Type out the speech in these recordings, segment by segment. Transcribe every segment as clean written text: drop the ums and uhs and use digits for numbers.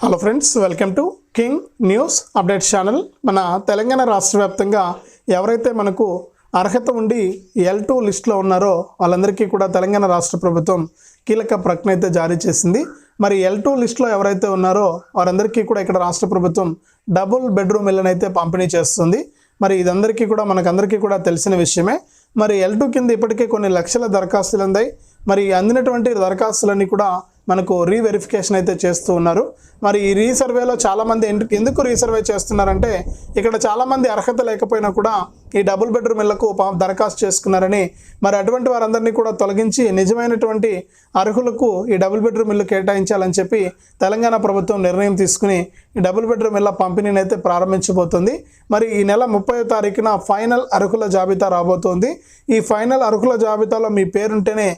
Hello friends, welcome to king news updates channel. మన తెలంగాణ రాష్ట్ర వ్యాప్తంగా ఎవరైతే మనకు అర్హత ఉండి L2 లిస్టులో ఉన్నారో వాళ్ళందరికీ కూడా తెలంగాణ రాష్ట్ర ప్రభుత్వం కీలక ప్రకటన అయితే జారీ చేసింది. మరి L2 లిస్టులో ఎవరైతే ఉన్నారో వారందరికీ కూడా ఇక్కడ రాష్ట్ర ప్రభుత్వం డబుల్ బెడ్రూమ్ ఇళ్లను అయితే పంపిణీ చేస్తుంది. మరి ఇదందరికీ కూడా మనకందరికీ కూడా తెలిసిన విషయమే. మరి L2 కింద ఇప్పటికే కొన్ని లక్షల దరఖాస్తులు అందాయి. మరి అందినటువంటి దరఖాస్తులన్నీ కూడా మనకు రీవెరిఫికేషన్ అయితే చేస్తూ ఉన్నారు. మరి ఈ రీసర్వేలో చాలామంది ఎందుకు రీసర్వే చేస్తున్నారంటే ఇక్కడ చాలామంది అర్హత లేకపోయినా కూడా ఈ డబుల్ బెడ్రూమ్ ఇళ్లకు దరఖాస్తు చేసుకున్నారని, మరి అటువంటి వారందరినీ కూడా తొలగించి నిజమైనటువంటి అర్హులకు ఈ డబుల్ బెడ్రూమ్ ఇల్లు కేటాయించాలని చెప్పి తెలంగాణ ప్రభుత్వం నిర్ణయం తీసుకుని ఈ డబుల్ బెడ్రూమ్ ఇళ్ల పంపిణీని అయితే ప్రారంభించబోతుంది. మరి ఈ నెల 30వ తారీఖున ఫైనల్ అర్హుల జాబితా రాబోతోంది. ఈ ఫైనల్ అర్హుల జాబితాలో మీ పేరుంటేనే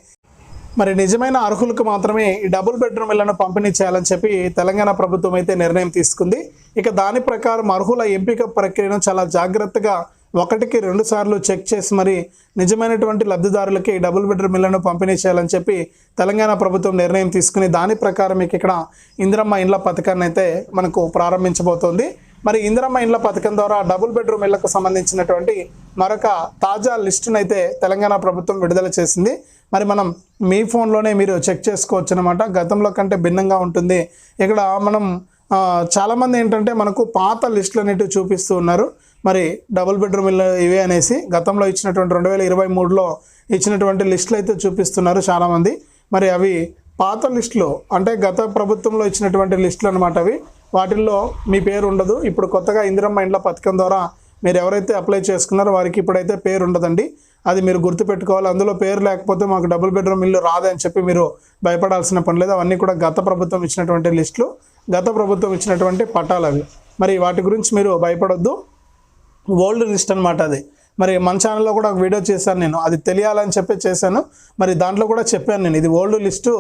మరి నిజమైన అర్హులకు మాత్రమే ఈ డబుల్ బెడ్రూమ్ ఇళ్లను పంపిణీ చేయాలని చెప్పి తెలంగాణ ప్రభుత్వం అయితే నిర్ణయం తీసుకుంది. ఇక దాని ప్రకారం అర్హుల ఎంపిక ప్రక్రియను చాలా జాగ్రత్తగా 1కి 2 సార్లు చెక్ చేసి మరి నిజమైనటువంటి లబ్ధిదారులకి డబుల్ బెడ్రూమ్ ఇళ్లను పంపిణీ చేయాలని చెప్పి తెలంగాణ ప్రభుత్వం నిర్ణయం తీసుకుని దాని ప్రకారం ఇక్కడ ఇందిరమ్మ ఇండ్ల పథకాన్ని అయితే మనకు ప్రారంభించబోతోంది. మరి ఇందిరమ్మ ఇండ్ల పథకం ద్వారా డబుల్ బెడ్రూమ్ ఇళ్లకు సంబంధించినటువంటి మరొక తాజా లిస్టును అయితే తెలంగాణ ప్రభుత్వం విడుదల చేసింది. మరి మనం మీ ఫోన్లోనే మీరు చెక్ చేసుకోవచ్చు అనమాట. గతంలో కంటే భిన్నంగా ఉంటుంది. ఇక్కడ మనం చాలామంది ఏంటంటే మనకు పాత లిస్టులు అనేటివి చూపిస్తూ ఉన్నారు. మరి డబుల్ బెడ్రూమ్ ఇల్లు ఇవే అనేసి గతంలో ఇచ్చినటువంటి 2023లో ఇచ్చినటువంటి లిస్టులు అయితే చూపిస్తున్నారు చాలామంది. మరి అవి పాత లిస్టులు అంటే గత ప్రభుత్వంలో ఇచ్చినటువంటి లిస్టులు అనమాట. అవి వాటిల్లో మీ పేరు ఉండదు. ఇప్పుడు కొత్తగా ఇందిరమ్మ ఇండ్ల పథకం ద్వారా మీరు ఎవరైతే అప్లై చేసుకున్నారో వారికి ఇప్పుడైతే పేరు ఉండదండి. అది మీరు గుర్తుపెట్టుకోవాలి. అందులో పేరు లేకపోతే మాకు డబుల్ బెడ్రూమ్ ఇల్లు రాదని చెప్పి మీరు భయపడాల్సిన పని లేదు. అవన్నీ కూడా గత ప్రభుత్వం ఇచ్చినటువంటి లిస్టులు, గత ప్రభుత్వం ఇచ్చినటువంటి పట్టాలు అవి. మరి వాటి గురించి మీరు భయపడొద్దు. ఓల్డ్ లిస్ట్ అనమాట అది. మరి మన ఛానల్లో కూడా ఒక వీడియో చేశాను నేను, అది తెలియాలని చెప్పి చేశాను. మరి దాంట్లో కూడా చెప్పాను నేను, ఇది ఓల్డ్ లిస్టు,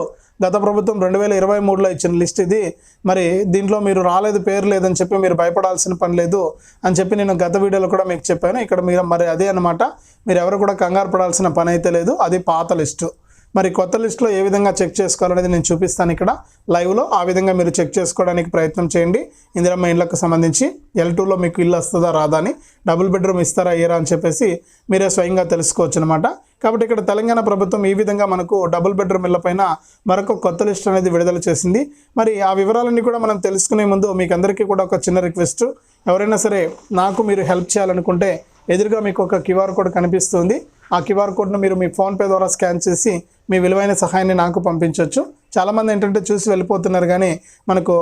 గత ప్రభుత్వం 2023లో ఇచ్చిన లిస్ట్ ఇది. మరి దీంట్లో మీరు రాలేదు, పేరు లేదని చెప్పి మీరు భయపడాల్సిన పని లేదు అని చెప్పి నేను గత వీడియోలో కూడా మీకు చెప్పాను. ఇక్కడ మీరు మరి అదే అనమాట, మీరు ఎవరు కూడా కంగారు పడాల్సిన పని అయితే లేదు. అది పాత లిస్టు. మరి కొత్త లిస్టులో ఏ విధంగా చెక్ చేసుకోవాలనేది నేను చూపిస్తాను ఇక్కడ లైవ్లో. ఆ విధంగా మీరు చెక్ చేసుకోవడానికి ప్రయత్నం చేయండి. ఇందిరమ్మ ఇండ్లకు సంబంధించి L2లో మీకు ఇల్లు వస్తుందా రాదా అని, డబుల్ బెడ్రూమ్ ఇస్తారా ఇయ్యరా అని చెప్పేసి మీరే స్వయంగా తెలుసుకోవచ్చు అనమాట. కాబట్టి ఇక్కడ తెలంగాణ ప్రభుత్వం ఈ విధంగా మనకు డబుల్ బెడ్రూమ్ ఇళ్ల పైన మరొక కొత్త లిస్ట్ అనేది విడుదల చేసింది. మరి ఆ వివరాలన్నీ కూడా మనం తెలుసుకునే ముందు మీకు అందరికీ కూడా ఒక చిన్న రిక్వెస్ట్. ఎవరైనా సరే నాకు మీరు హెల్ప్ చేయాలనుకుంటే ఎదురుగా మీకు ఒక QR కోడ్ కనిపిస్తుంది. ఆ QR కోడ్ను మీరు మీ ఫోన్పే ద్వారా స్కాన్ చేసి మీ విలువైన సహాయాన్ని నాకు పంపించవచ్చు. చాలామంది ఏంటంటే చూసి వెళ్ళిపోతున్నారు కానీ మనకు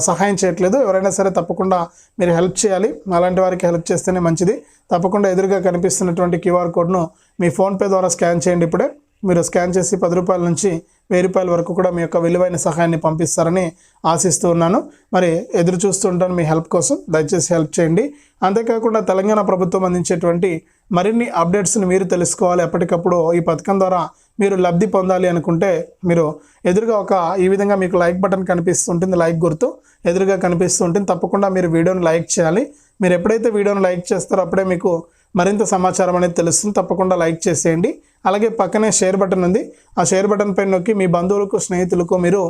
సహాయం చేయట్లేదు. ఎవరైనా సరే తప్పకుండా మీరు హెల్ప్ చేయాలి. అలాంటి వారికి హెల్ప్ చేస్తేనే మంచిది. తప్పకుండా ఎదురుగా కనిపిస్తున్నటువంటి QR కోడ్ను మీ ఫోన్పే ద్వారా స్కాన్ చేయండి. ఇప్పుడే మీరు స్కాన్ చేసి 10 రూపాయల నుంచి 1000 రూపాయల వరకు కూడా మీ యొక్క విలువైన సహాయాన్ని పంపిస్తారని ఆశిస్తూ ఉన్నాను. మరి ఎదురు చూస్తూ ఉంటాను మీ హెల్ప్ కోసం. దయచేసి హెల్ప్ చేయండి. అంతేకాకుండా తెలంగాణ ప్రభుత్వం అందించేటువంటి మరిన్ని అప్డేట్స్ని మీరు తెలుసుకోవాలి ఎప్పటికప్పుడు. ఈ పథకం ద్వారా మీరు లబ్ధి పొందాలి అనుకుంటే మీరు ఎదురుగా ఈ విధంగా మీకు లైక్ బటన్ కనిపిస్తుంటుంది, లైక్ గుర్తు ఎదురుగా కనిపిస్తుంటుంది. తప్పకుండా మీరు వీడియోని లైక్ చేయాలి. మీరు ఎప్పుడైతే వీడియోని లైక్ చేస్తారో అప్పుడే మీకు మరింత సమాచారం అనేది తెలుస్తుంది. తప్పకుండా లైక్ చేసేయండి. అలాగే పక్కనే షేర్ బటన్ ఉంది. ఆ షేర్ బటన్ పైన నొక్కి మీ బంధువులకు, స్నేహితులకు మీరు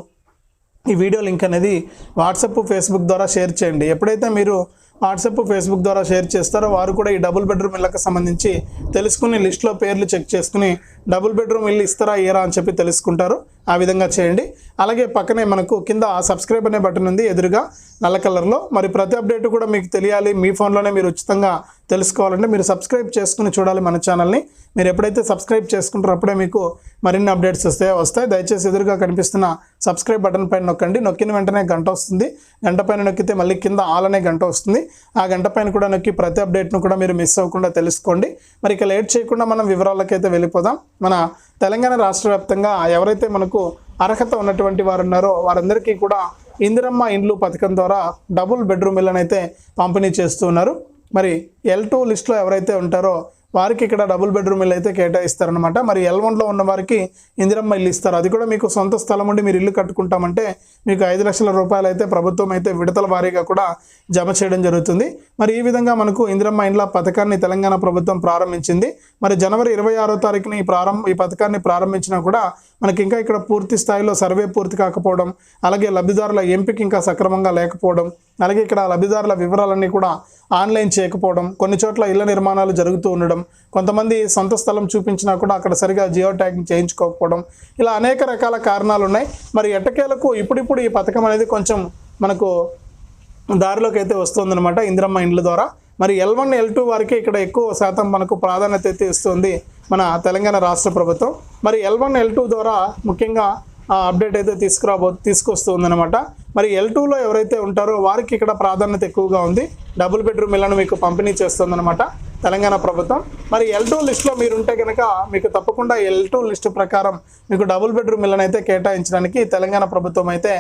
ఈ వీడియో లింక్ అనేది వాట్సాప్, ఫేస్బుక్ ద్వారా షేర్ చేయండి. ఎప్పుడైతే మీరు వాట్సాప్, ఫేస్బుక్ ద్వారా షేర్ చేస్తారో వారు కూడా ఈ డబుల్ బెడ్రూమ్ ఇళ్ళకి సంబంధించి తెలుసుకుని లిస్టులో పేర్లు చెక్ చేసుకుని డబుల్ బెడ్రూమ్ ఇల్లు ఇస్తారా ఇయ్యరా అని చెప్పి తెలుసుకుంటారు. ఆ విధంగా చేయండి. అలాగే పక్కనే మనకు కింద సబ్స్క్రైబ్ అనే బటన్ ఉంది ఎదురుగా నల్ల కలర్లో. మరి ప్రతి అప్డేట్ కూడా మీకు తెలియాలి, మీ ఫోన్లోనే మీరు ఉచితంగా తెలుసుకోవాలంటే మీరు సబ్స్క్రైబ్ చేసుకుని చూడాలి మన ఛానల్ని. మీరు ఎప్పుడైతే సబ్స్క్రైబ్ చేసుకుంటారో అప్పుడే మీకు మరిన్ని అప్డేట్స్ వస్తాయి. దయచేసి ఎదురుగా కనిపిస్తున్న సబ్స్క్రైబ్ బటన్ పైన నొక్కండి. నొక్కిన వెంటనే గంట వస్తుంది. గంట పైన నొక్కితే మళ్ళీ కింద ఆల్ అనే గంట వస్తుంది. ఆ గంట పైన కూడా నొక్కి ప్రతి అప్డేట్ను కూడా మీరు మిస్ అవ్వకుండా తెలుసుకోండి. మరి ఇక లేట్ చేయకుండా మనం వివరాలకైతే వెళ్ళిపోదాం. మన తెలంగాణ రాష్ట్ర వ్యాప్తంగా ఎవరైతే మనకు అర్హత ఉన్నటువంటి వారు ఉన్నారో వారందరికీ కూడా ఇందిరమ్మ ఇండ్లు పథకం ద్వారా డబుల్ బెడ్రూమ్ ఇళ్ళను అయితే పంపిణీ చేస్తూ ఉన్నారు. మరి L2 లిస్టులో ఎవరైతే ఉంటారో వారికి ఇక్కడ డబుల్ బెడ్రూమ్ ఇల్లు అయితే కేటాయిస్తారనమాట. మరి L1లో ఉన్న వారికి ఇందిరమ్మ ఇల్లు ఇస్తారు. అది కూడా మీకు సొంత స్థలం ఉండి మీరు ఇల్లు కట్టుకుంటామంటే మీకు 5 లక్షల రూపాయలు అయితే ప్రభుత్వం అయితే విడతల వారీగా కూడా జమ చేయడం జరుగుతుంది. మరి ఈ విధంగా మనకు ఇందిరమ్మ ఇండ్ల పథకాన్ని తెలంగాణ ప్రభుత్వం ప్రారంభించింది. మరి జనవరి 26వ తారీఖున ఈ పథకాన్ని ప్రారంభించినా కూడా మనకి ఇంకా ఇక్కడ పూర్తి స్థాయిలో సర్వే పూర్తి కాకపోవడం, అలాగే లబ్ధిదారుల ఎంపిక ఇంకా సక్రమంగా లేకపోవడం, అలాగే ఇక్కడ లబ్ధిదారుల వివరాలన్నీ కూడా ఆన్లైన్ చేయకపోవడం, కొన్ని చోట్ల ఇళ్ల నిర్మాణాలు జరుగుతూ ఉండడం, కొంతమంది సొంత స్థలం చూపించినా కూడా అక్కడ సరిగా జియో ట్యాగింగ్ చేయించుకోకపోవడం, ఇలా అనేక రకాల కారణాలు ఉన్నాయి. మరి ఎట్టకేలకు ఇప్పుడిప్పుడు ఈ పథకం అనేది కొంచెం మనకు దారిలోకి అయితే వస్తుందన్నమాట ఇందిరమ్మ ఇండ్ల ద్వారా. మరి L1 L2 వారికి ఇక్కడ ఎక్కువ శాతం మనకు ప్రాధాన్యత అయితే ఇస్తుంది మన తెలంగాణ రాష్ట్ర ప్రభుత్వం. మరి L1 L2 ద్వారా ముఖ్యంగా అప్డేట్ అయితే తీసుకొస్తుందన్నమాట. మరి L2లో ఎవరైతే ఉంటారో వారికి ఇక్కడ ప్రాధాన్యత ఎక్కువగా ఉంది. డబుల్ బెడ్రూమ్ ఇళ్లను మీకు పంపిణీ చేస్తుందన్నమాట తెలంగాణ ప్రభుత్వం. మరి L2 లిస్టులో మీరుంటే కనుక మీకు తప్పకుండా L2 లిస్టు ప్రకారం మీకు డబుల్ బెడ్రూమ్ ఇళ్లను అయితే కేటాయించడానికి తెలంగాణ ప్రభుత్వం అయితే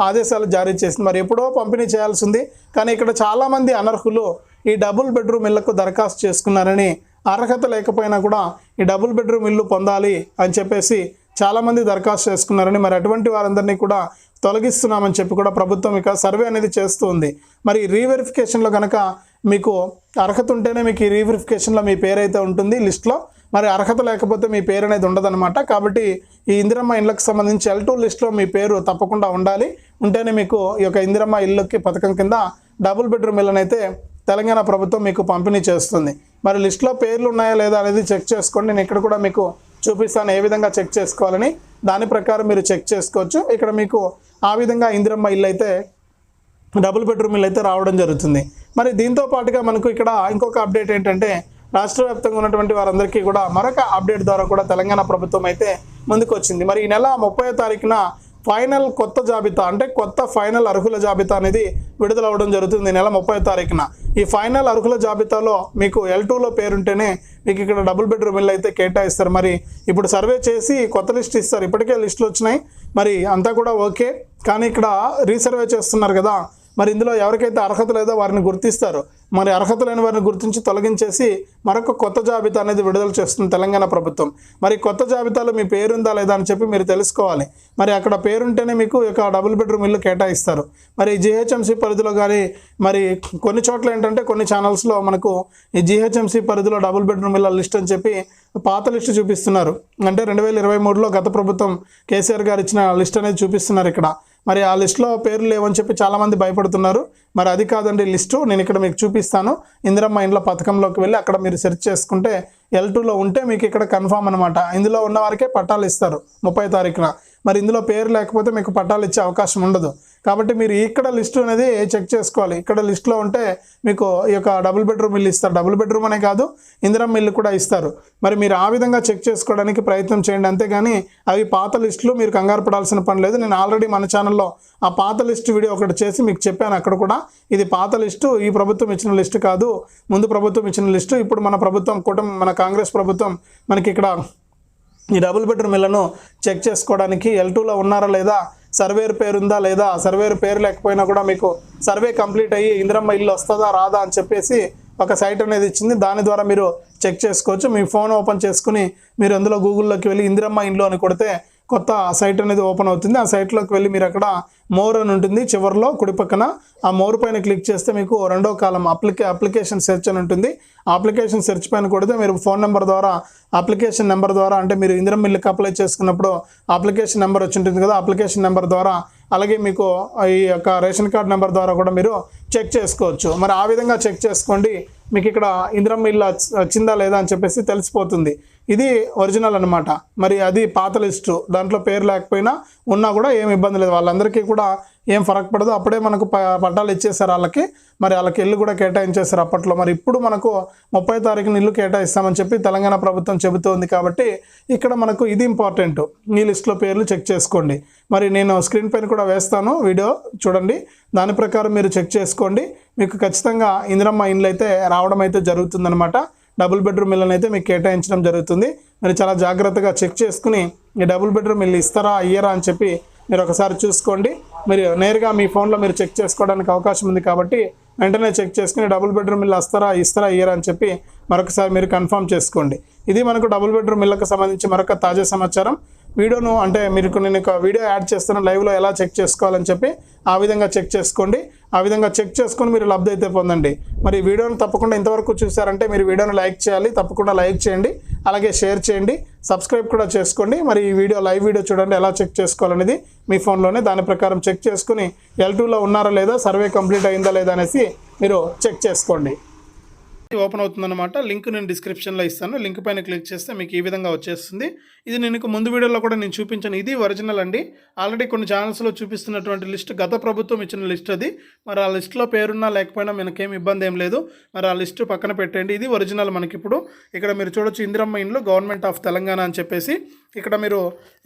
ఆదేశాలు జారీ చేసింది. మరి ఎప్పుడో పంపిణీ చేయాల్సి ఉంది, కానీ ఇక్కడ చాలామంది అనర్హులు ఈ డబుల్ బెడ్రూమ్ ఇళ్లకు దరఖాస్తు చేసుకున్నారని, అర్హత లేకపోయినా కూడా ఈ డబుల్ బెడ్రూమ్ ఇల్లు పొందాలి అని చెప్పేసి చాలామంది దరఖాస్తు చేసుకున్నారని, మరి అటువంటి వారందరినీ కూడా తొలగిస్తున్నామని చెప్పి కూడా ప్రభుత్వం ఇక సర్వే అనేది చేస్తూ ఉంది. మరి రీవెరిఫికేషన్లో కనుక మీకు అర్హత ఉంటేనే మీకు ఈ రీవెరిఫికేషన్లో మీ పేరు అయితే ఉంటుంది లిస్ట్లో, మరి అర్హత లేకపోతే మీ పేరు అనేది ఉండదన్నమాట. కాబట్టి ఈ ఇందిరమ్మ ఇళ్ళకి సంబంధించి L2 లిస్ట్లో మీ పేరు తప్పకుండా ఉండాలి. ఉంటేనే మీకు ఈ యొక్క ఇందిరమ్మ ఇళ్ళకి పథకం కింద డబుల్ బెడ్రూమ్ ఇళ్ళని అయితే తెలంగాణ ప్రభుత్వం మీకు పంపిణీ చేస్తుంది. మరి లిస్ట్లో పేర్లు ఉన్నాయా లేదా అనేది చెక్ చేసుకోండి. నేను ఇక్కడ కూడా మీకు చూపిస్తాను ఏ విధంగా చెక్ చేసుకోవాలని. దాని ప్రకారం మీరు చెక్ చేసుకోవచ్చు. ఇక్కడ మీకు ఆ విధంగా ఇందిరమ్మ ఇల్లు అయితే డబుల్ బెడ్రూమ్ ఇల్లు అయితే రావడం జరుగుతుంది. మరి దీంతో పాటుగా మనకు ఇక్కడ ఇంకొక అప్డేట్ ఏంటంటే, రాష్ట్ర వ్యాప్తంగా ఉన్నటువంటి వారందరికీ కూడా మరొక అప్డేట్ ద్వారా కూడా తెలంగాణ ప్రభుత్వం అయితే ముందుకు వచ్చింది. మరి ఈ నెల 30వ తారీఖున ఫైనల్ కొత్త జాబితా, అంటే కొత్త ఫైనల్ అర్హుల జాబితా అనేది విడుదల అవ్వడం జరుగుతుంది నెల 30వ తారీఖున. ఈ ఫైనల్ అర్హుల జాబితాలో మీకు L2లో పేరుంటేనే మీకు ఇక్కడ డబుల్ బెడ్రూమ్ ఇల్లు అయితే కేటాయిస్తారు. మరి ఇప్పుడు సర్వే చేసి కొత్త లిస్ట్ ఇస్తారు. ఇప్పటికే లిస్టులు వచ్చినాయి, మరి అంతా కూడా ఓకే. కానీ ఇక్కడ రీసర్వే చేస్తున్నారు కదా, మరి ఇందులో ఎవరికైతే అర్హత లేదో వారిని గుర్తిస్తారు. మరి అర్హత లేని వారిని గుర్తించి తొలగించేసి మరొక కొత్త జాబితా అనేది విడుదల చేస్తుంది తెలంగాణ ప్రభుత్వం. మరి కొత్త జాబితాలో మీ పేరుందా లేదా అని చెప్పి మీరు తెలుసుకోవాలి. మరి అక్కడ పేరుంటేనే మీకు ఇక డబుల్ బెడ్రూమ్ ఇల్లు కేటాయిస్తారు. మరి GHMC పరిధిలో కానీ, మరి కొన్ని చోట్ల ఏంటంటే కొన్ని ఛానల్స్లో మనకు ఈ GHMC పరిధిలో డబుల్ బెడ్రూమ్ ఇళ్ళ లిస్ట్ అని చెప్పి పాత లిస్టు చూపిస్తున్నారు. అంటే 2023లో గత ప్రభుత్వం కేసీఆర్ గారు ఇచ్చిన లిస్ట్ అనేది చూపిస్తున్నారు ఇక్కడ. మరి ఆ లిస్టులో పేర్లు లేవని చెప్పి చాలామంది భయపడుతున్నారు. మరి అది కాదండి లిస్టు, నేను ఇక్కడ మీకు చూపిస్తాను. ఇందిరమ్మ ఇండ్ల పథకంలోకి వెళ్ళి అక్కడ మీరు సెర్చ్ చేసుకుంటే L2లో ఉంటే మీకు ఇక్కడ కన్ఫామ్ అనమాట. ఇందులో ఉన్న వారికే పట్టాలు ఇస్తారు 30వ తారీఖున. మరి ఇందులో పేరు లేకపోతే మీకు పట్టాలు ఇచ్చే అవకాశం ఉండదు. కాబట్టి మీరు ఇక్కడ లిస్టు అనేది చెక్ చేసుకోవాలి. ఇక్కడ లిస్టులో ఉంటే మీకు ఈ యొక్క డబుల్ బెడ్రూమ్ ఇల్లు ఇస్తారు. డబుల్ బెడ్రూమ్ అనే కాదు, ఇందిరమ్మ ఇల్లు కూడా ఇస్తారు. మరి మీరు ఆ విధంగా చెక్ చేసుకోవడానికి ప్రయత్నం చేయండి. అంతేగాని అవి పాత లిస్టులు, మీరు కంగారు పడాల్సిన పని లేదు. నేను ఆల్రెడీ మన ఛానల్లో ఆ పాత లిస్టు వీడియో ఒకటి చేసి మీకు చెప్పాను. అక్కడ కూడా ఇది పాత లిస్టు, ఈ ప్రభుత్వం ఇచ్చిన లిస్టు కాదు, ముందు ప్రభుత్వం ఇచ్చిన లిస్టు. ఇప్పుడు మన ప్రభుత్వం మన కాంగ్రెస్ ప్రభుత్వం మనకి ఇక్కడ ఈ డబుల్ బెడ్రూమ్ ఇళ్లను చెక్ చేసుకోవడానికి L2లో ఉన్నారా లేదా, సర్వేర్ పేరుందా లేదా, సర్వేర్ పేరు లేకపోయినా కూడా మీకు సర్వే కంప్లీట్ అయ్యి ఇందిరమ్మ ఇల్లు వస్తుందా రాదా అని చెప్పేసి ఒక సైట్ అనేది ఇచ్చింది. దాని ద్వారా మీరు చెక్ చేసుకోవచ్చు. మీ ఫోన్ ఓపెన్ చేసుకుని మీరు అందులో గూగుల్లోకి వెళ్ళి ఇందిరమ్మ ఇల్లు అని కొడితే కొత్త సైట్ అనేది ఓపెన్ అవుతుంది. ఆ సైట్లోకి వెళ్ళి మీరు అక్కడ మోర్ అని ఉంటుంది చివరిలో కుడి పక్కన. ఆ మోర్ పైన క్లిక్ చేస్తే మీకు రెండో కాలం అప్లికేషన్ సెర్చ్ అని ఉంటుంది. ఆ అప్లికేషన్ సెర్చ్ పైన కొడితే మీరు ఫోన్ నెంబర్ ద్వారా, అప్లికేషన్ నెంబర్ ద్వారా, అంటే మీరు ఇందిరమ్మ ఇల్లుకి అప్లై చేసుకున్నప్పుడు అప్లికేషన్ నెంబర్ వచ్చి ఉంటుంది కదా, అప్లికేషన్ నెంబర్ ద్వారా, అలాగే మీకు ఈ యొక్క రేషన్ కార్డ్ నెంబర్ ద్వారా కూడా మీరు చెక్ చేసుకోవచ్చు. మరి ఆ విధంగా చెక్ చేసుకోండి. మీకు ఇక్కడ ఇందిరమ్మ ఇల్లు వచ్చిందా లేదా అని చెప్పేసి తెలిసిపోతుంది. ఇది ఒరిజినల్ అనమాట. మరి అది పాత లిస్టు, దాంట్లో పేరు లేకపోయినా ఉన్నా కూడా ఏమి ఇబ్బంది లేదు. వాళ్ళందరికీ కూడా ఏం ఫరక్ పడదు. అప్పుడే మనకు పట్టాలు ఇచ్చేసారు వాళ్ళకి. మరి వాళ్ళకి ఇల్లు కూడా కేటాయించేశారు అప్పట్లో. మరి ఇప్పుడు మనకు 30వ తారీఖున ఇల్లు కేటాయిస్తామని చెప్పి తెలంగాణ ప్రభుత్వం చెబుతోంది. కాబట్టి ఇక్కడ మనకు ఇది ఇంపార్టెంట్. ఈ లిస్టులో పేర్లు చెక్ చేసుకోండి. మరి నేను స్క్రీన్ పైన కూడా వేస్తాను, వీడియో చూడండి. దాని ప్రకారం మీరు చెక్ చేసుకోండి. మీకు ఖచ్చితంగా ఇందిరమ్మ ఇండ్లు అయితే రావడం అయితే జరుగుతుందన్నమాట. డబుల్ బెడ్రూమ్ ఇళ్ళని అయితే మీకు కేటాయించడం జరుగుతుంది. మరి చాలా జాగ్రత్తగా చెక్ చేసుకుని ఈ డబుల్ బెడ్రూమ్ ఇల్లు ఇస్తారా అయ్యారా అని చెప్పి మీరు ఒకసారి చూసుకోండి. మీరు నేరుగా మీ ఫోన్లో మీరు చెక్ చేసుకోవడానికి అవకాశం ఉంది. కాబట్టి వెంటనే చెక్ చేసుకుని డబుల్ బెడ్రూమ్ ఇల్లు ఇస్తారా అయ్యారా అని చెప్పి మరొకసారి మీరు కన్ఫర్మ్ చేసుకోండి. ఇది మనకు డబుల్ బెడ్రూమ్ ఇళ్ళకి సంబంధించి మరొక తాజా సమాచారం. వీడియోను అంటే మీరు నేను ఒక వీడియో యాడ్ చేస్తాను లైవ్లో ఎలా చెక్ చేసుకోవాలని చెప్పి, ఆ విధంగా చెక్ చేసుకోండి. ఆ విధంగా చెక్ చేసుకొని మీరు లబ్ధి అయితే పొందండి. మరి ఈ వీడియోని తప్పకుండా ఇంతవరకు చూసారంటే మీరు వీడియోని లైక్ చేయాలి, తప్పకుండా లైక్ చేయండి, అలాగే షేర్ చేయండి, సబ్స్క్రైబ్ కూడా చేసుకోండి. మరి ఈ వీడియో లైవ్ వీడియో చూడండి, ఎలా చెక్ చేసుకోవాలనేది మీ ఫోన్లోనే. దాని ప్రకారం చెక్ చేసుకుని L2లో ఉన్నారా లేదా, సర్వే కంప్లీట్ అయిందా లేదా అనేసి మీరు చెక్ చేసుకోండి. ఓపెన్ అవుతుందన్నమాట. లింక్ నేను డిస్క్రిప్షన్లో ఇస్తాను. లింక్ పైన క్లిక్ చేస్తే మీకు ఈ విధంగా వచ్చేస్తుంది. ఇది నేను ముందు వీడియోలో కూడా నేను చూపించాను. ఇది ఒరిజినల్ అండి. ఆల్రెడీ కొన్ని ఛానల్స్లో చూపిస్తున్నటువంటి లిస్ట్ గత ప్రభుత్వం ఇచ్చిన లిస్ట్ అది. మరి ఆ లిస్ట్లో పేరున్నా లేకపోయినా మనకేం ఇబ్బంది ఏం లేదు. మరి ఆ లిస్టు పక్కన పెట్టండి. ఇది ఒరిజినల్ మనకి. ఇప్పుడు ఇక్కడ మీరు చూడొచ్చు, ఇందిరమ్మ ఇండ్లు గవర్నమెంట్ ఆఫ్ తెలంగాణ అని చెప్పేసి ఇక్కడ మీరు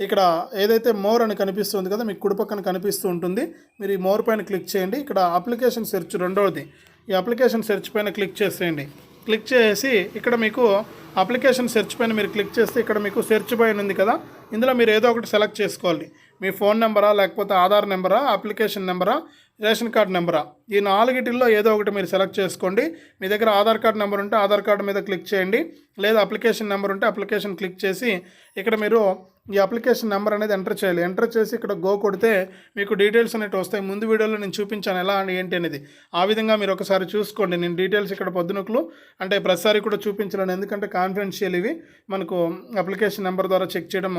ఇక్కడ ఏదైతే మోర్ అని కనిపిస్తుంది కదా, మీకు కుడి పక్కన కనిపిస్తూ ఉంటుంది. మీరు ఈ మోర్ పైన క్లిక్ చేయండి. ఇక్కడ అప్లికేషన్ సెర్చ్ రెండవది, ఈ అప్లికేషన్ సెర్చ్ పైన క్లిక్ చేసేయండి. క్లిక్ చేసి ఇక్కడ మీకు అప్లికేషన్ సెర్చ్ పైన మీరు క్లిక్ చేస్తే ఇక్కడ మీకు సెర్చ్ పైన ఉంది కదా, ఇందులో మీరు ఏదో ఒకటి సెలెక్ట్ చేసుకోవాలి. మీ ఫోన్ నెంబరా, లేకపోతే ఆధార్ నెంబరా, అప్లికేషన్ నెంబరా, రేషన్ కార్డ్ నెంబరా, ఈ నాలుగిటిల్లో ఏదో ఒకటి మీరు సెలెక్ట్ చేసుకోండి. మీ దగ్గర ఆధార్ కార్డ్ నెంబర్ ఉంటే ఆధార్ కార్డు మీద క్లిక్ చేయండి, లేదా అప్లికేషన్ నెంబర్ ఉంటే అప్లికేషన్ క్లిక్ చేసి ఇక్కడ మీరు ఈ అప్లికేషన్ నెంబర్ అనేది ఎంటర్ చేయాలి. ఎంటర్ చేసి ఇక్కడ గో కొడితే మీకు డీటెయిల్స్ అనేవి వస్తాయి. ముందు వీడియోలో నేను చూపించాను ఎలా అని ఏంటి అనేది. ఆ విధంగా మీరు ఒకసారి చూసుకోండి. నేను డీటెయిల్స్ ఇక్కడ పొద్దునకులు అంటే ప్రతిసారి కూడా చూపించలేను, ఎందుకంటే కాన్ఫిడెన్షియల్ ఇవి, మనకు అప్లికేషన్ నెంబర్ ద్వారా చెక్ చేయడం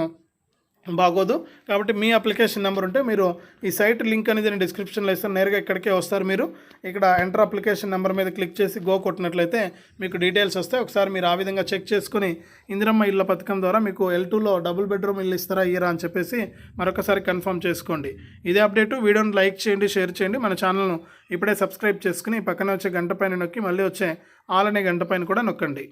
బాగోదు. కాబట్టి మీ అప్లికేషన్ నెంబర్ ఉంటే మీరు ఈ సైట్ లింక్ అనేది నేను డిస్క్రిప్షన్లో ఇస్తాను, నేరుగా ఇక్కడికే వస్తారు. మీరు ఇక్కడ ఎంటర్ అప్లికేషన్ నెంబర్ మీద క్లిక్ చేసి గో కొట్టినట్లయితే మీకు డీటెయిల్స్ వస్తాయి. ఒకసారి మీరు ఆ విధంగా చెక్ చేసుకుని ఇందిరమ్మ ఇళ్ళ పథకం ద్వారా మీకు L2లో డబుల్ బెడ్రూమ్ ఇల్లు ఇస్తారా ఇయ్యరా అని చెప్పేసి మరొకసారి కన్ఫర్మ్ చేసుకోండి. ఇదే అప్డేటు. వీడియోని లైక్ చేయండి, షేర్ చేయండి. మన ఛానల్ను ఇప్పుడే సబ్స్క్రైబ్ చేసుకుని పక్కన వచ్చే గంట పైన నొక్కి మళ్ళీ వచ్చే ఆల్ అనే గంట పైన కూడా నొక్కండి.